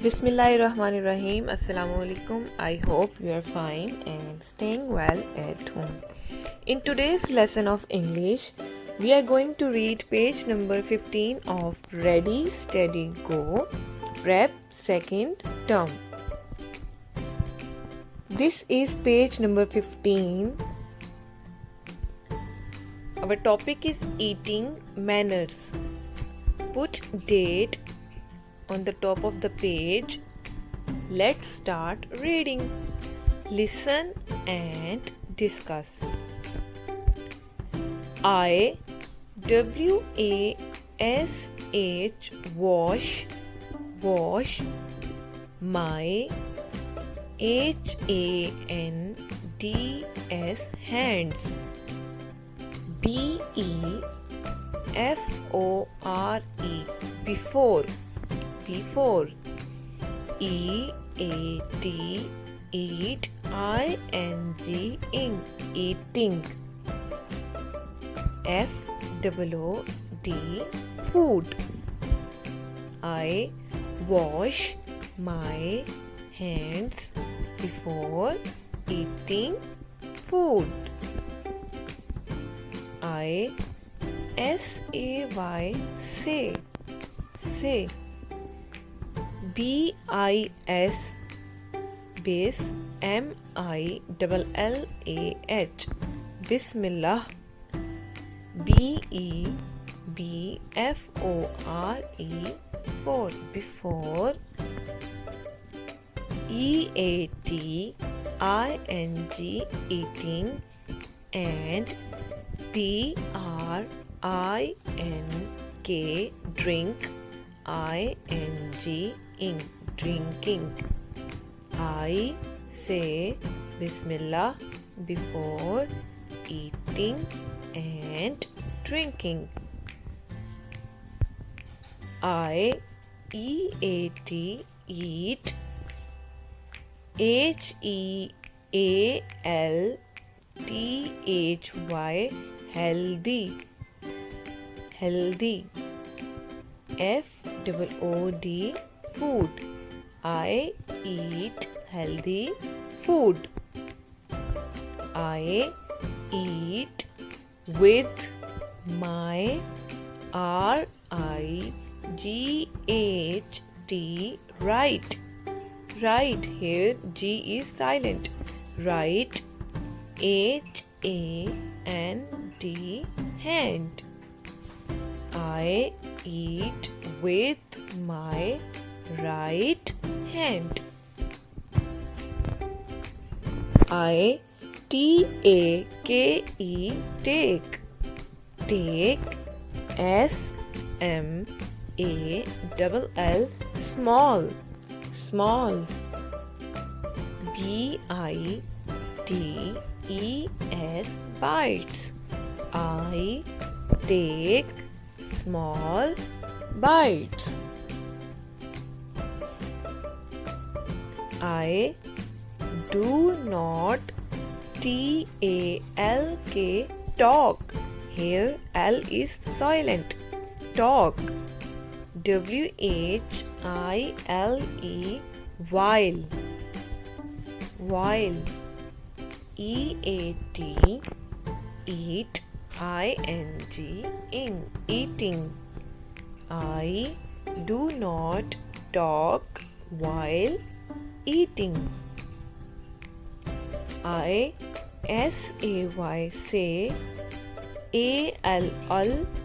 Bismillahirrahmanirrahim. Assalamualaikum. I hope you are fine and staying well at home. In today's lesson of English, we are going to read page number 15 of Ready, Steady, Go, Prep Second Term. This is page number 15. Our topic is eating manners. Put date on the top of the page. Let's start reading. Listen and discuss. I-W-A-S-H wash my H-A-N-D-S hands. B-E-F-O-R-E before E-A-T eat I-N-G ing eating F-O-O-D food. I wash my hands before eating food. I-S-A-Y say B-I-S bis M-I-L-L-A-H Bismillah. B-E-B-F-O-R-E for before. E-A-T-I-N-G eating and D-R-I-N-K drink I-N-G ing drinking. I say Bismillah before eating and drinking. I-E-A-T eat H-E-A-L-T-H-Y healthy F-O-O-D food. I eat healthy food. I eat with my R-I-G-H-T right. Here G is silent. Right. H-A-N-D hand. I eat with my right hand. I-T-A-K-E take S-M-A-L-L small B-I-T-E-S bites. I take small bites. I do not T-A-L-K talk. Here L is silent. Talk. W-H-I-L-E while. E-A-T eat I-N-G ing eating. I do not talk while eating. I-S-A-Y say A-L-L-H-A-M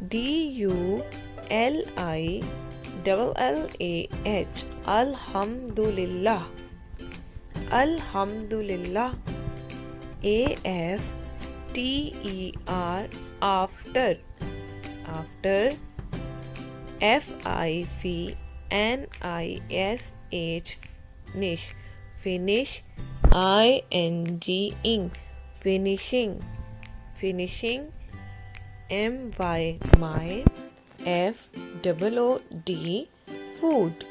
D-U-L-I-L-L-A-H Alhamdulillah. A-F-T-E-R after F-I-F-N-I-S-H finish I-N-G ing finishing M-Y my F-O-O-D food.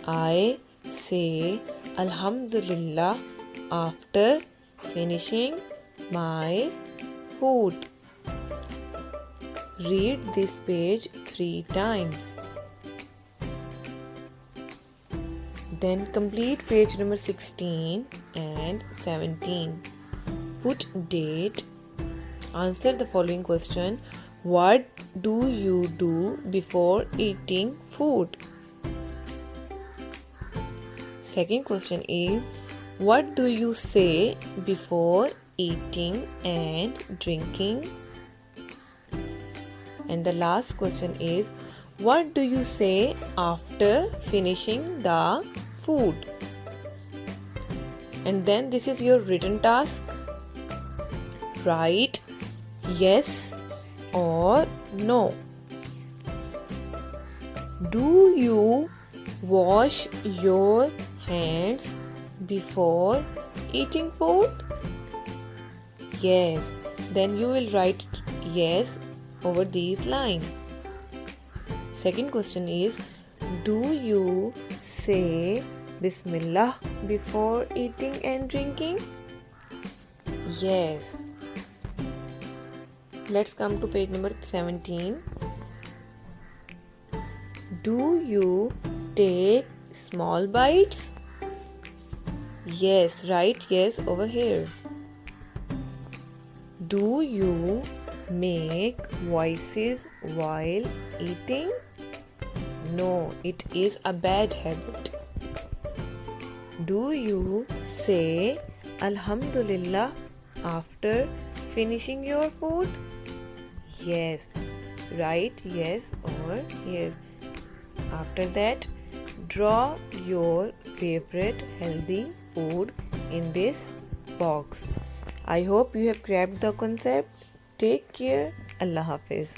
I say Alhamdulillah after finishing my food. Read this page 3 times. Then complete page number 16 and 17. Put date. Answer the following question. What do you do before eating food? Second question is, what do you say before eating and drinking? And the last question is, what do you say after finishing the food? And then this is your written task. Write yes or no. Do you wash your hands before eating food? Yes. Then you will write yes over these lines. Second question is, do you say Bismillah before eating and drinking? Yes. Let's come to page number 17. Do you take small bites? Yes, write yes over here. Do you make voices while eating? No, it is a bad habit. Do you say Alhamdulillah after finishing your food? Yes, write yes over here. After that, draw your favorite healthy food in this box. I hope you have grabbed the concept. Take care. Allah Hafiz.